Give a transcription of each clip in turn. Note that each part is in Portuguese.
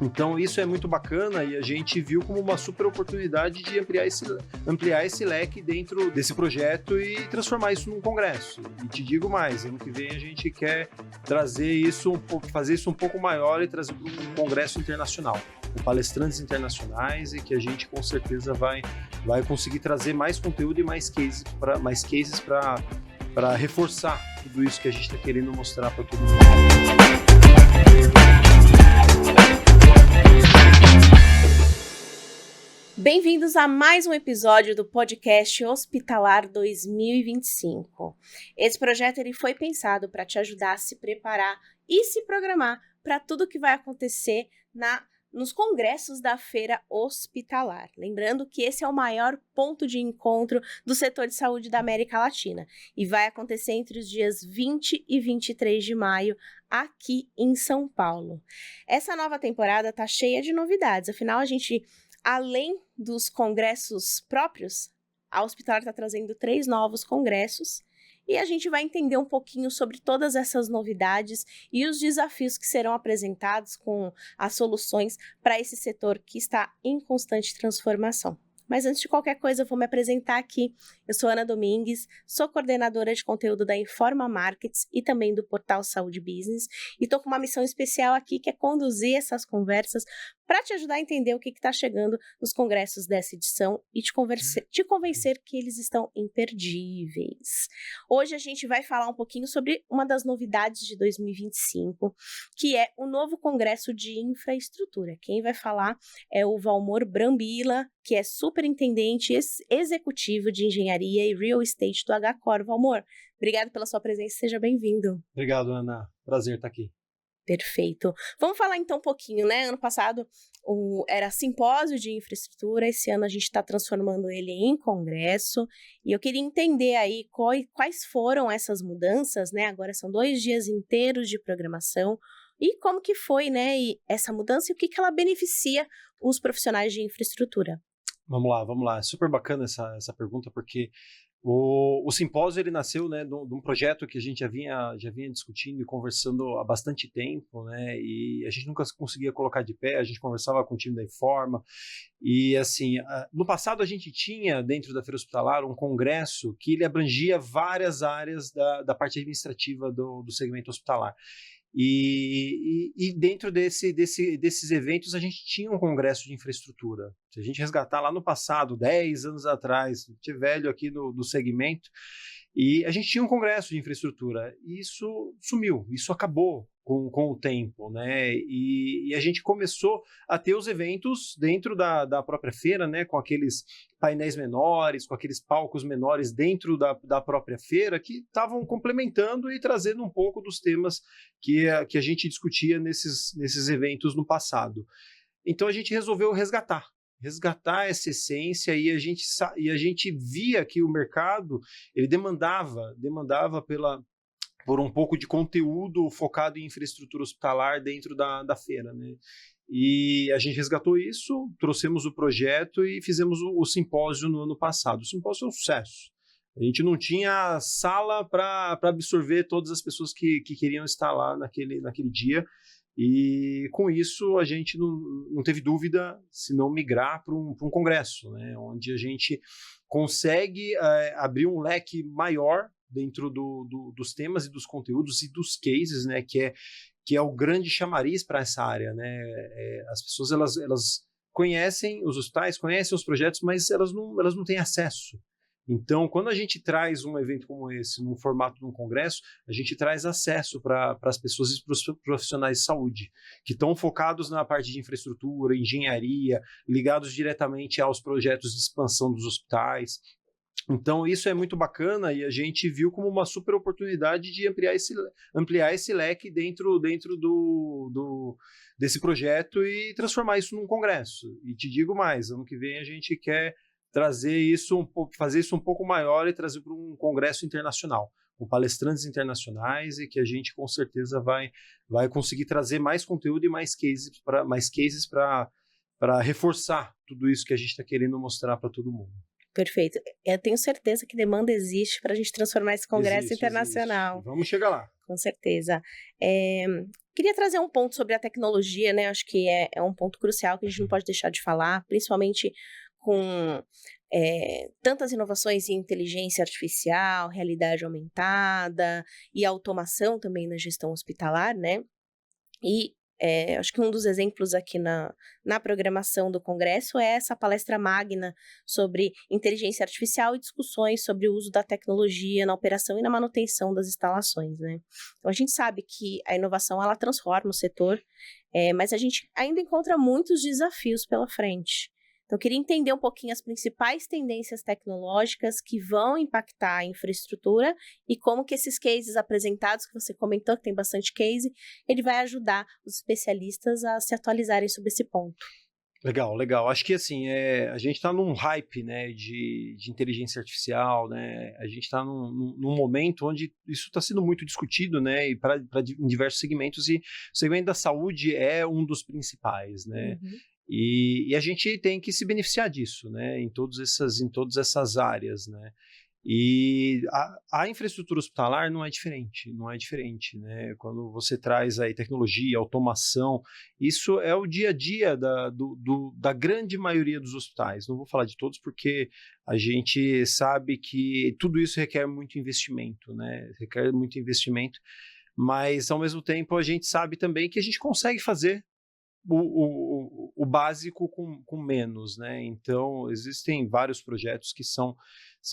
Então isso é muito bacana e a gente viu como uma super oportunidade de ampliar esse leque dentro desse projeto e transformar isso num congresso. E te digo mais, ano que vem a gente quer trazer isso fazer isso um pouco maior e trazer para um congresso internacional, com palestrantes internacionais, e que a gente com certeza vai conseguir trazer mais conteúdo e mais cases para reforçar tudo isso que a gente está querendo mostrar para todo mundo. Bem-vindos a mais um episódio do podcast Hospitalar 2025. Esse projeto ele foi pensado para te ajudar a se preparar e se programar para tudo que vai acontecer nos congressos da Feira Hospitalar. Lembrando que esse é o maior ponto de encontro do setor de saúde da América Latina e vai acontecer entre os dias 20 e 23 de maio aqui em São Paulo. Essa nova temporada está cheia de novidades, afinal a gente, além dos congressos próprios, a Hospitalar está trazendo 3 novos congressos e a gente vai entender um pouquinho sobre todas essas novidades e os desafios que serão apresentados com as soluções para esse setor que está em constante transformação. Mas antes de qualquer coisa, eu vou me apresentar aqui. Eu sou Ana Domingues, sou coordenadora de conteúdo da Informa Markets e também do portal Saúde Business. E estou com uma missão especial aqui, que é conduzir essas conversas para te ajudar a entender o que está chegando nos congressos dessa edição e te convencer que eles estão imperdíveis. Hoje a gente vai falar um pouquinho sobre uma das novidades de 2025, que é o novo Congresso de Infraestrutura. Quem vai falar é o Valmor Brambila, que é superintendente executivo de engenharia e real estate do HCor. Valmor, obrigado pela sua presença, seja bem-vindo. Obrigado, Ana. Prazer estar aqui. Perfeito. Vamos falar então um pouquinho, né? Ano passado era simpósio de infraestrutura, esse ano a gente está transformando ele em congresso, e eu queria entender aí quais foram essas mudanças, né? Agora são 2 dias inteiros de programação, e como que foi, né, essa mudança e o que ela beneficia os profissionais de infraestrutura? Vamos lá. É super bacana essa pergunta, porque o simpósio ele nasceu, né, de um projeto que a gente já vinha discutindo e conversando há bastante tempo, né, e a gente nunca conseguia colocar de pé. A gente conversava com o time da Informa, e assim, no passado a gente tinha dentro da Feira Hospitalar um congresso que ele abrangia várias áreas da parte administrativa do segmento hospitalar. E dentro desses eventos a gente tinha um congresso de infraestrutura. Se a gente resgatar lá no passado, 10 anos atrás, a gente é velho aqui do segmento, e a gente tinha um congresso de infraestrutura, e isso sumiu, isso acabou com o tempo, né? E a gente começou a ter os eventos dentro da própria feira, né? Com aqueles painéis menores, com aqueles palcos menores dentro da própria feira, que estavam complementando e trazendo um pouco dos temas que a gente discutia nesses eventos no passado. Então a gente resolveu resgatar essa essência, e a gente via que o mercado ele demandava por um pouco de conteúdo focado em infraestrutura hospitalar dentro da feira, né? E a gente resgatou isso, trouxemos o projeto e fizemos o simpósio no ano passado. O simpósio é um sucesso. A gente não tinha sala para absorver todas as pessoas que queriam estar lá naquele dia. E com isso a gente não teve dúvida se não migrar para um congresso, né, onde a gente consegue abrir um leque maior dentro dos temas e dos conteúdos e dos cases, né, que é o grande chamariz para essa área, né. As pessoas elas conhecem os hospitais, conhecem os projetos, mas elas não têm acesso. Então, quando a gente traz um evento como esse, no formato de um congresso, a gente traz acesso para as pessoas e para os profissionais de saúde, que estão focados na parte de infraestrutura, engenharia, ligados diretamente aos projetos de expansão dos hospitais. Então, isso é muito bacana, e a gente viu como uma super oportunidade de ampliar esse leque dentro desse projeto e transformar isso num congresso. E te digo mais, ano que vem a gente quer fazer isso um pouco maior e trazer para um congresso internacional, com palestrantes internacionais, e que a gente com certeza vai conseguir trazer mais conteúdo e mais cases para reforçar tudo isso que a gente está querendo mostrar para todo mundo. Perfeito. Eu tenho certeza que demanda existe para a gente transformar esse congresso internacional. Existe. Vamos chegar lá. Com certeza. Queria trazer um ponto sobre a tecnologia, né? Acho que é um ponto crucial que a gente não pode deixar de falar, principalmente com tantas inovações em inteligência artificial, realidade aumentada e automação também na gestão hospitalar, né? E acho que um dos exemplos aqui na programação do Congresso é essa palestra magna sobre inteligência artificial e discussões sobre o uso da tecnologia na operação e na manutenção das instalações, né? Então, a gente sabe que a inovação, ela transforma o setor, mas a gente ainda encontra muitos desafios pela frente. Então, eu queria entender um pouquinho as principais tendências tecnológicas que vão impactar a infraestrutura e como que esses cases apresentados, que você comentou, que tem bastante case, ele vai ajudar os especialistas a se atualizarem sobre esse ponto. Legal, legal. Acho que assim, a gente está num hype, né, de inteligência artificial, né? A gente está num momento onde isso está sendo muito discutido, né, e em diversos segmentos, e o segmento da saúde é um dos principais, né? Uhum. E a gente tem que se beneficiar disso, né, em todas essas áreas, né? E a infraestrutura hospitalar não é diferente, né? Quando você traz aí tecnologia, automação, isso é o dia a dia da grande maioria dos hospitais. Não vou falar de todos porque a gente sabe que tudo isso requer muito investimento, né? Requer muito investimento, mas ao mesmo tempo a gente sabe também que a gente consegue fazer o básico com menos, né? Então, existem vários projetos que são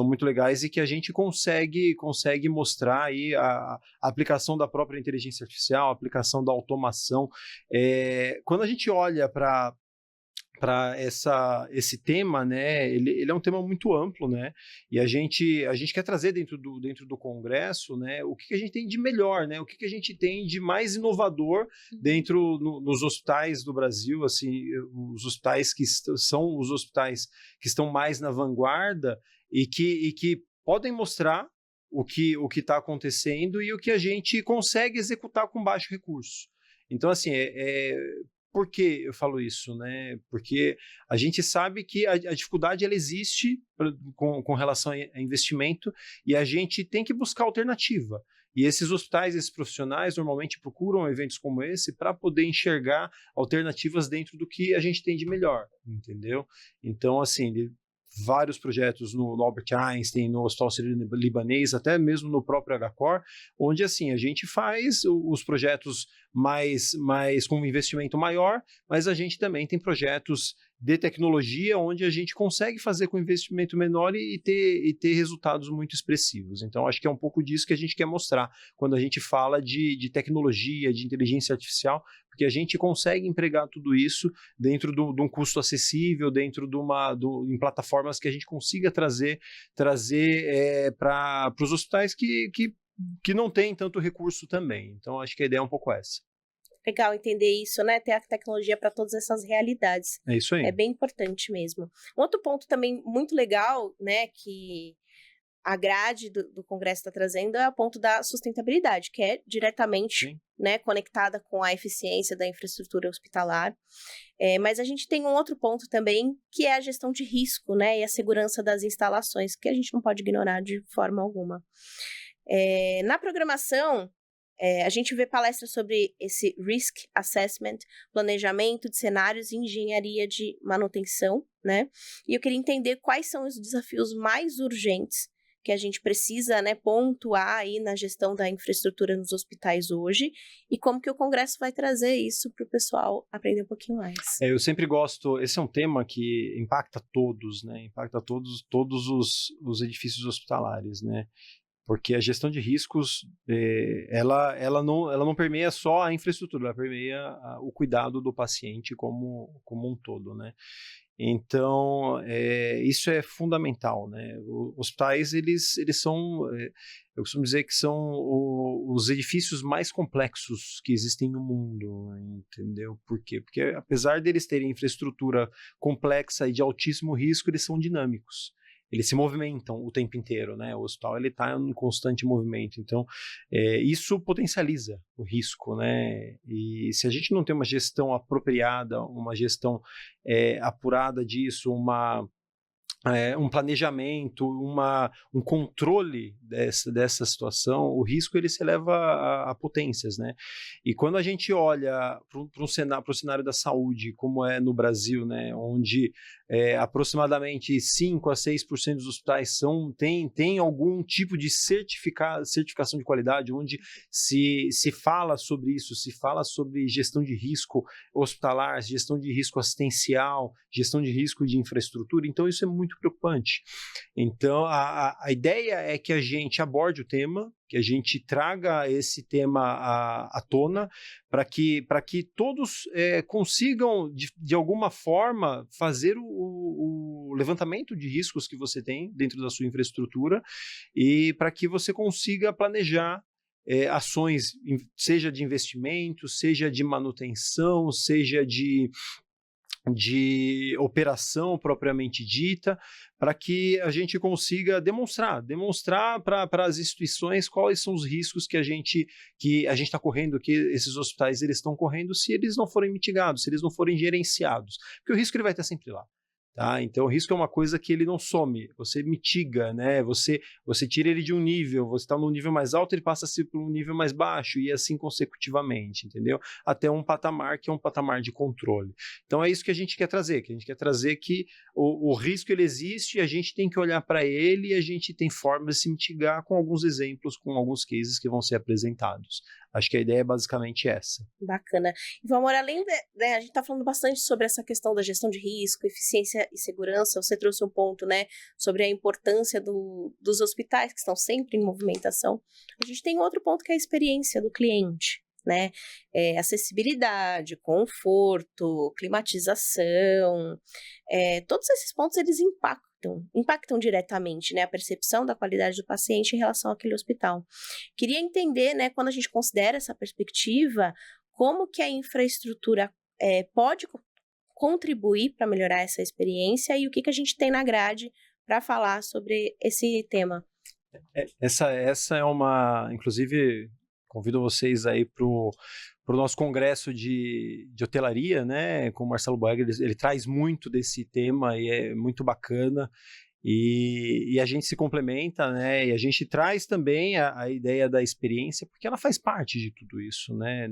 muito legais e que a gente consegue mostrar aí a aplicação da própria inteligência artificial, a aplicação da automação. Quando a gente olha para esse tema, né, ele é um tema muito amplo, né, e a gente quer trazer dentro do Congresso, né, o que a gente tem de melhor, né, o que a gente tem de mais inovador dentro nos hospitais do Brasil, assim, os hospitais que são os hospitais que estão mais na vanguarda e que podem mostrar o que está acontecendo e o que a gente consegue executar com baixo recurso. Então, assim, por que eu falo isso, né? Porque a gente sabe que a dificuldade ela existe com relação a investimento e a gente tem que buscar alternativa. E esses hospitais, esses profissionais, normalmente procuram eventos como esse para poder enxergar alternativas dentro do que a gente tem de melhor, entendeu? Então, assim, vários projetos no Albert Einstein, no Hospital Sírio-Libanês, até mesmo no próprio HCOR, onde assim a gente faz os projetos mais com um investimento maior, mas a gente também tem projetos de tecnologia onde a gente consegue fazer com investimento menor e ter resultados muito expressivos. Então, acho que é um pouco disso que a gente quer mostrar quando a gente fala de tecnologia, de inteligência artificial, porque a gente consegue empregar tudo isso dentro de um custo acessível, dentro em plataformas que a gente consiga trazer para os hospitais que não têm tanto recurso também. Então, acho que a ideia é um pouco essa. Legal entender isso, né? Ter a tecnologia para todas essas realidades. É isso aí. É bem importante mesmo. Um outro ponto também muito legal, né, que a grade do Congresso está trazendo é o ponto da sustentabilidade, que é diretamente, né, conectada com a eficiência da infraestrutura hospitalar. Mas a gente tem um outro ponto também, que é a gestão de risco, né, e a segurança das instalações, que a gente não pode ignorar de forma alguma. Na programação, a gente vê palestras sobre esse risk assessment, planejamento de cenários e engenharia de manutenção, né? E eu queria entender quais são os desafios mais urgentes que a gente precisa, né, pontuar aí na gestão da infraestrutura nos hospitais hoje e como que o Congresso vai trazer isso para o pessoal aprender um pouquinho mais. Eu sempre gosto, esse é um tema que impacta todos, né? Impacta todos os edifícios hospitalares, né? Porque a gestão de riscos, ela não permeia só a infraestrutura, ela permeia o cuidado do paciente como um todo, né? Então, isso é fundamental, né? Os hospitais, eles são, eu costumo dizer que são os edifícios mais complexos que existem no mundo, entendeu? Por quê? Porque apesar deles terem infraestrutura complexa e de altíssimo risco, eles são dinâmicos. Eles se movimentam o tempo inteiro, né? O hospital está em constante movimento, então isso potencializa o risco, né? E se a gente não tem uma gestão apropriada, uma gestão apurada disso, um planejamento, um controle dessa situação, o risco ele se eleva a potências, né? E quando a gente olha para o cenário da saúde, como é no Brasil, né, onde aproximadamente 5 a 6% dos hospitais tem algum tipo de certificação de qualidade, onde se fala sobre isso, se fala sobre gestão de risco hospitalar, gestão de risco assistencial, gestão de risco de infraestrutura, então isso é muito preocupante. Então, a ideia é que a gente aborde o tema, que a gente traga esse tema à tona, para que todos consigam, de alguma forma, fazer o levantamento de riscos que você tem dentro da sua infraestrutura e para que você consiga planejar ações, seja de investimento, seja de manutenção, seja de operação propriamente dita, para que a gente consiga demonstrar para as instituições quais são os riscos que a gente está correndo, que esses hospitais eles estão correndo, se eles não forem mitigados, se eles não forem gerenciados, porque o risco ele vai estar sempre lá. Tá? Então, o risco é uma coisa que ele não some, você mitiga, né? Você tira ele de um nível, você está num nível mais alto, ele passa a ser para um nível mais baixo, e assim consecutivamente, entendeu? Até um patamar que é um patamar de controle. Então, é isso que a gente quer trazer, que o risco ele existe, e a gente tem que olhar para ele, e a gente tem formas de se mitigar com alguns exemplos, com alguns cases que vão ser apresentados. Acho que a ideia é basicamente essa. Bacana. E, Valmor, além né, a gente está falando bastante sobre essa questão da gestão de risco, eficiência e segurança. Você trouxe um ponto, né, sobre a importância dos hospitais, que estão sempre em movimentação. A gente tem outro ponto que é a experiência do cliente, né? Acessibilidade, conforto, climatização. Todos esses pontos, eles impactam diretamente, né, a percepção da qualidade do paciente em relação àquele hospital. Queria entender, né, quando a gente considera essa perspectiva, como que a infraestrutura pode contribuir para melhorar essa experiência e o que a gente tem na grade para falar sobre esse tema. Essa é uma... Inclusive, convido vocês aí para o nosso congresso de hotelaria, né, com o Marcelo Boegger, ele traz muito desse tema e é muito bacana, e a gente se complementa, né, e a gente traz também a ideia da experiência, porque ela faz parte de tudo isso, né,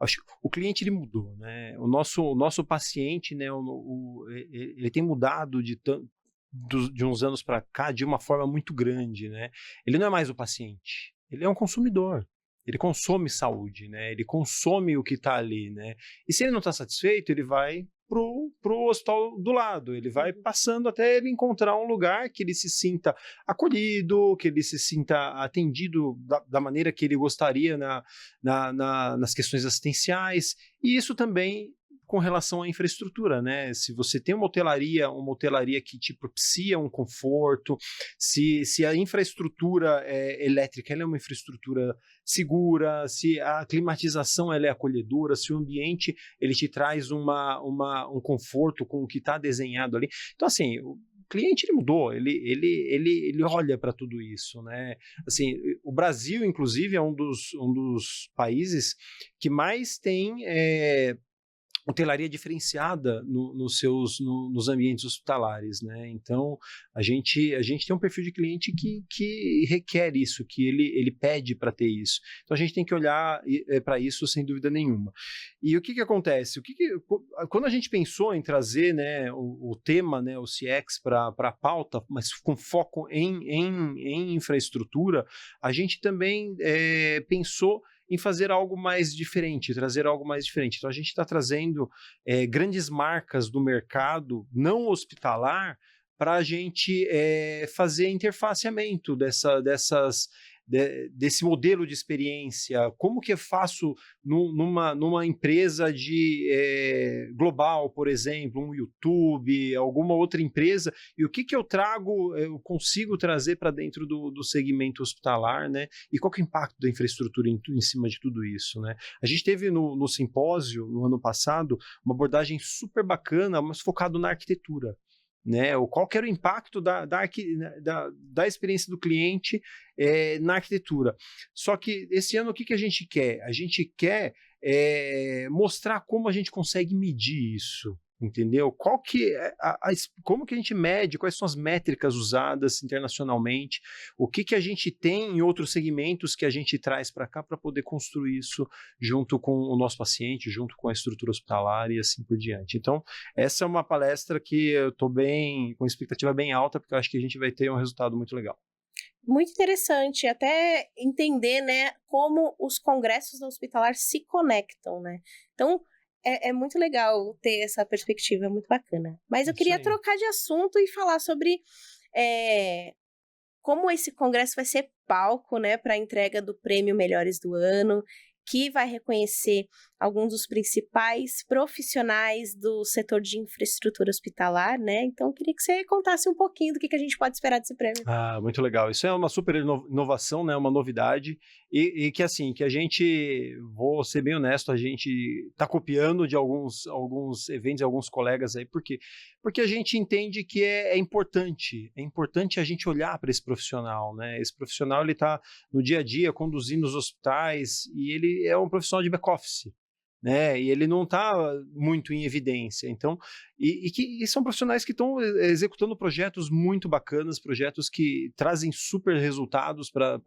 acho que o cliente ele mudou, né, o nosso paciente, né, ele tem mudado de uns anos para cá de uma forma muito grande, né, ele não é mais o paciente, ele é um consumidor. Ele consome saúde, né? Ele consome o que está ali, né? E se ele não está satisfeito, ele vai pro hospital do lado. Ele vai passando até ele encontrar um lugar que ele se sinta acolhido, que ele se sinta atendido da maneira que ele gostaria nas questões assistenciais. E isso também com relação à infraestrutura, né? Se você tem uma hotelaria que te propicia um conforto, se a infraestrutura elétrica ela é uma infraestrutura segura, se a climatização ela é acolhedora, se o ambiente ele te traz um conforto com o que está desenhado ali. Então, assim, o cliente ele mudou, ele olha para tudo isso, né? Assim, o Brasil, inclusive, é um dos países que mais tem hotelaria diferenciada nos ambientes hospitalares, né? Então a gente tem um perfil de cliente que requer isso, que ele pede para ter isso. Então a gente tem que olhar para isso sem dúvida nenhuma. E o que acontece? Quando a gente pensou em trazer, né, o tema, né, o CX para a pauta, mas com foco em infraestrutura, a gente também pensou em fazer algo mais diferente, trazer algo mais diferente. Então, a gente está trazendo grandes marcas do mercado não hospitalar para a gente fazer interfaceamento desse modelo de experiência. Como que eu faço numa empresa global, por exemplo, um YouTube, alguma outra empresa, e o que eu eu consigo trazer para dentro do segmento hospitalar, né? E qual que é o impacto da infraestrutura em cima de tudo isso, né? A gente teve no simpósio, no ano passado, uma abordagem super bacana, mas focado na arquitetura. Né, qual que era o impacto da experiência do cliente na arquitetura. Só que esse ano o que a gente quer? A gente quer mostrar como a gente consegue medir isso. entendeu? Qual que é como que a gente mede, quais são as métricas usadas internacionalmente, o que a gente tem em outros segmentos que a gente traz para cá para poder construir isso junto com o nosso paciente, junto com a estrutura hospitalar e assim por diante. Então, essa é uma palestra que eu estou com expectativa bem alta, porque eu acho que a gente vai ter um resultado muito legal. Muito interessante, até entender, né, como os congressos da Hospitalar se conectam, né? Então, é muito legal ter essa perspectiva, é muito bacana. Mas eu queria trocar de assunto e falar sobre como esse congresso vai ser palco, né, para a entrega do Prêmio Melhores do Ano, que vai reconhecer alguns dos principais profissionais do setor de infraestrutura hospitalar, né? Então, eu queria que você contasse um pouquinho do que a gente pode esperar desse prêmio. Muito legal. Isso é uma super inovação, né? Uma novidade. E que assim, que a gente, vou ser bem honesto, a gente está copiando de alguns eventos, alguns colegas aí, porque a gente entende que é importante a gente olhar para esse profissional, né? Esse profissional, ele está no dia a dia conduzindo os hospitais e ele é um profissional de back-office, né? E ele não está muito em evidência. Então, e são profissionais que estão executando projetos muito bacanas, projetos que trazem super resultados para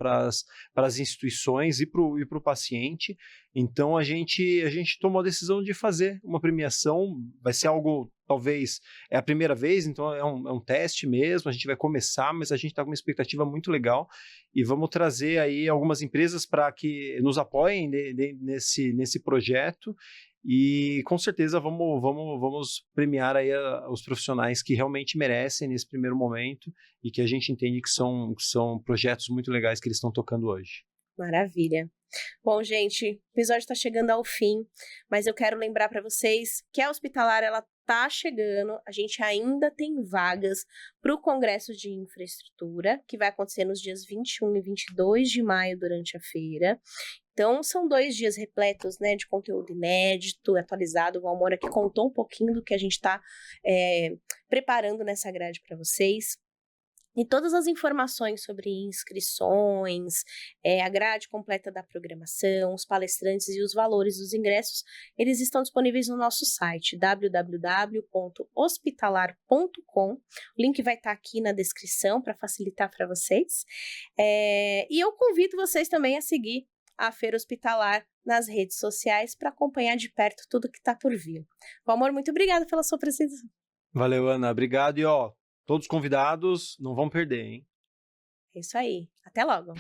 as instituições e para o paciente. Então, a gente tomou a decisão de fazer uma premiação. Vai ser algo, talvez, é a primeira vez, então é um teste mesmo, a gente vai começar, mas a gente está com uma expectativa muito legal e vamos trazer aí algumas empresas para que nos apoiem nesse projeto e com certeza vamos premiar aí os profissionais que realmente merecem nesse primeiro momento e que a gente entende que são projetos muito legais que eles estão tocando hoje. Maravilha. Bom, gente, o episódio está chegando ao fim, mas eu quero lembrar para vocês que a Hospitalar, ela tá chegando, a gente ainda tem vagas para o Congresso de Infraestrutura, que vai acontecer nos dias 21 e 22 de maio durante a feira. Então, são 2 dias repletos, né, de conteúdo inédito, atualizado. O Valmor aqui contou um pouquinho do que a gente está preparando nessa grade para vocês. E todas as informações sobre inscrições, a grade completa da programação, os palestrantes e os valores dos ingressos, eles estão disponíveis no nosso site, www.hospitalar.com. O link vai estar aqui na descrição para facilitar para vocês. E eu convido vocês também a seguir a Feira Hospitalar nas redes sociais para acompanhar de perto tudo que está por vir. Valmor, muito obrigada pela sua presença. Valeu, Ana. Obrigado. E todos convidados, não vão perder, hein? É isso aí. Até logo.